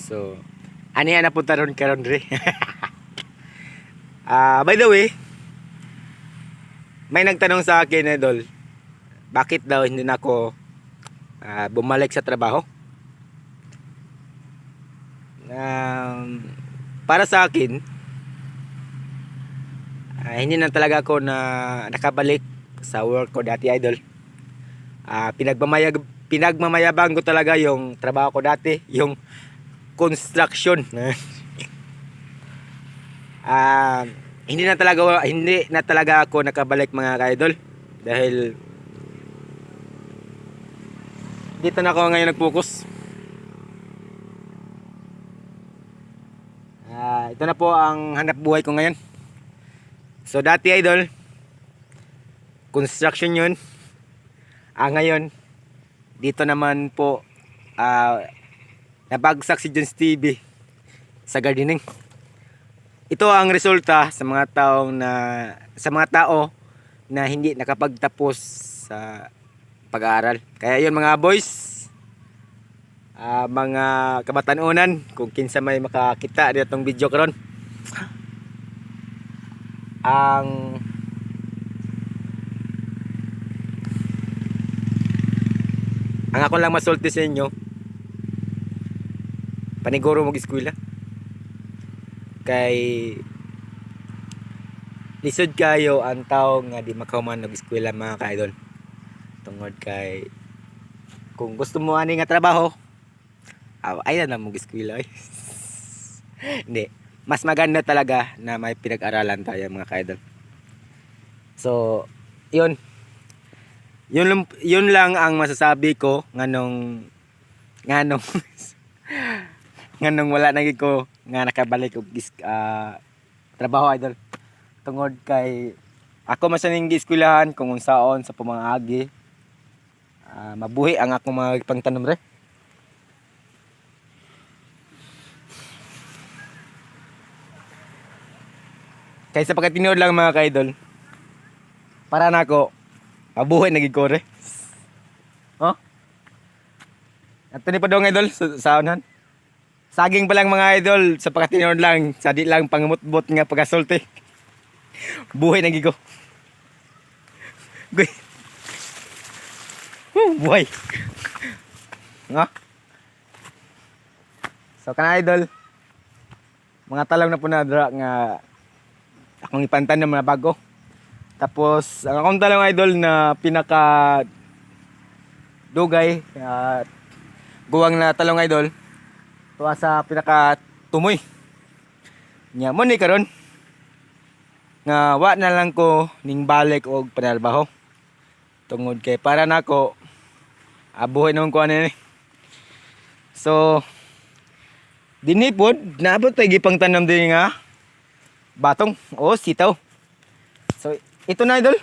So, ani na punta ron karon dre. By the way, may nagtanong sa akin, idol, bakit daw hindi na ako bumalik sa trabaho? Para sa akin, hindi na talaga ako na nakabalik sa work ko dati, idol. Pinagmamayabang ko talaga yung trabaho ko dati, yung construction. Hindi na talaga ako nakabalik, mga ka-idol, dahil dito na ako ngayon nag-focus. Ito na po ang hanap buhay ko ngayon. So dati, idol, construction yun. Ngayon dito naman po nabagsak si Jones TV sa gardening. Ito ang resulta sa mga tao na hindi nakapagtapos sa pag-aaral. Kaya yun, mga boys, mga kabatanunan, kung kinsa may makakita ditong video karon, ang ako lang masulti sa inyo, paniguro mag-eskwela. Kay lisod kayo ang tao nga di makahuman mag-eskwela, mga ka-idol. Tungod kay kung gusto mo ani nga trabaho, ay na mag-eskwela. Hindi, mas maganda talaga na may pinag-aralan tayo, mga ka-idol. So yun lang ang masasabi ko nganong nganong wala na gid ko nga nakabalik og trabaho, idol. Tungod kay ako masaning gieskwelahan kung unsaon sa pamangagi mabuhi ang akong mga pangtanom re. Kay sa pagkatinuod lang, mga ka-idol, para nako mabuhi na gid ko re. Ato ni pa dong, idol, sa unan. Saging pa lang, mga idol, sa pagkatinuod lang, sa di lang pangamutbot nga pagasulti. Buhay na gigo. Guy. Buhay. Nga. So kana, idol, mga talong na po na dra nga akong ipantan na mga bago. Tapos ang akong talong, idol, na pinaka dugay guwang na talong, idol, tuwa sa pinaka tumoy nya mo ni karon nga wa na lang ko ning balik og panalbaho. Tungod kay para nako buhay naman ko ani. So dinhi pod naabot tay gipang tanom din nga batong o sitaw. So ito na, idol.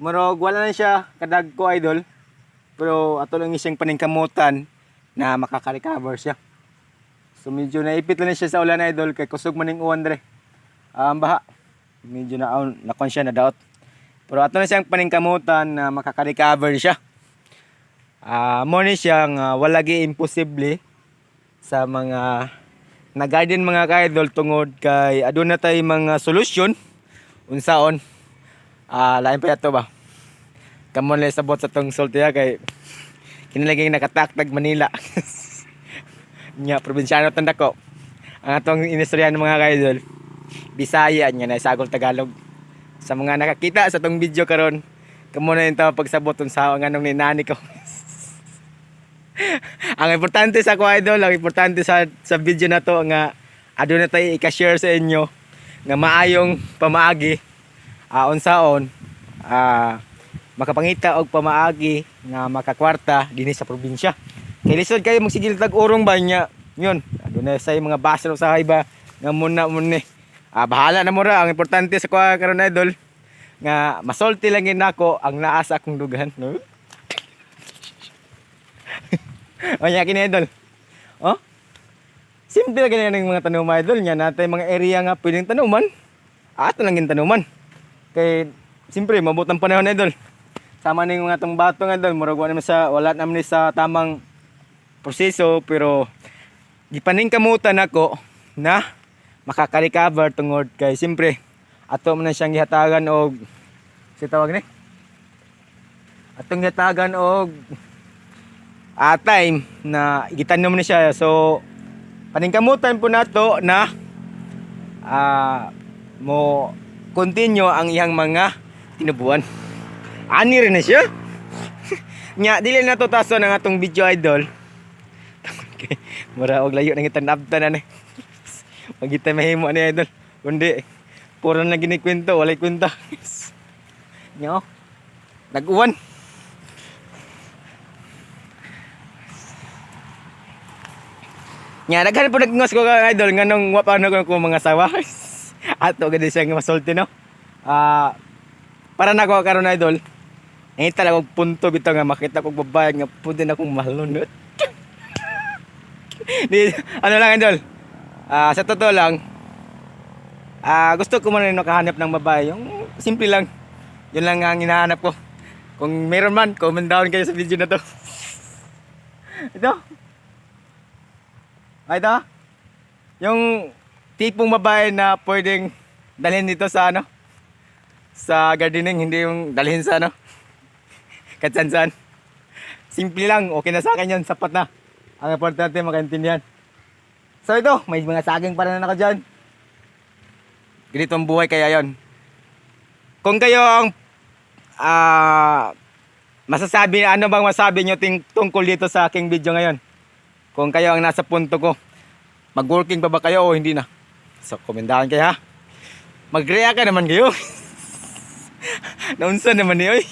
Murag wala na siya kadag ko, idol, pero ato lang siyang paningkamutan na makaka-recover siya. So medyo naipit lang siya sa ulan, idol, kay kusog man ning uwan dre. Baha. Medyo nakon siya na daot. Pero ato na siyang paningkamutan na makaka-recover siya. Mo ni siya nga wala gi imposible sa mga na-garden, mga ka-idol, tungod kay aduna tay mga solusyon unsaon. Lain pa yato ba? Kamon lang sabot sa tong sultiya kay kinalaging nakatakdag Manila. Nya probinsyano tanda ko. Ang atong inistoryahan, mga ka-idol, Bisaya nya na sagol Tagalog. Sa mga nakakita sa tong video karon, kamo na yung pagsabot unsa ang anong ninani ko. Ang importante sa ko, idol, ang importante sa video na to nga aduna tay i-share sa inyo nga maayong pamaagi unsaon makapangita og pamaagi nga makakwarta dinhi sa probinsya. Kay lisod kayo magsigil tag-urong ba nya yun aduna say mga basro sa hayba nga muna bahala na mo ra. Ang importante sa kuha karon, idol, nga masulti lang gid nako ang naa sa akong dugan, no? Anya kini, idol, simple lang ganyan ng mga tanuman, idol, nya natay mga area nga pwedeng tanuman, ato lang gin tanuman. Kay siyempre mabot ang panahon, idol, sama ning mga tong batong, idol, murag wala naman sa tamang proseso, pero gipaningkamutan ako na makaka-recover tungod kay siyempre ato man na siyang gihatagan og si tawag ni atong gihatagan og time na gitanom ni siya. So paningkamutan po nato na mo continue ang iyang mga tinubuan. Ani rin na siya. Nya dili na to taso ng atong video idol. Okay. Mura og layo nang itanabtan na ni. Magita mahimo ni idol. Kundi puro na ginikwento, walay kwenta. Nyo. Nag-uwan. Nya daghan po nagngos ko ka idol nganong wa pa na ko mga sawa. Ato gid siya nga masulti no. Para na ko karon idol. Ay talaga og punto bitaw nga makita kog babae nga pwede na akong malunod. Ano lang idol. Sa totoo lang, gusto ko man rin nakahanap ng babae. Yung simple lang. Yun lang ang hinahanap ko. Kung meron man, comment down kayo sa video na to. Ito. Ito. Yung tipong babae na pwedeng dalhin dito sa ano, sa gardening, hindi yung dalhin sa ano, katsan-san. Simple lang, okay na sa akin yun, sapat na. Ang importante makaintindihan. So ito, may mga saging para na ako dyan. Ganito ang buhay kaya yon. Kung kayo ang masasabi, ano bang masabi nyo tungkol dito sa aking video ngayon? Kung kayo ang nasa punto ko, mag-working pa ba kayo o hindi na? So komentahan kayo ha. Mag-react ka naman kayo. Naunsa naman niyo eh.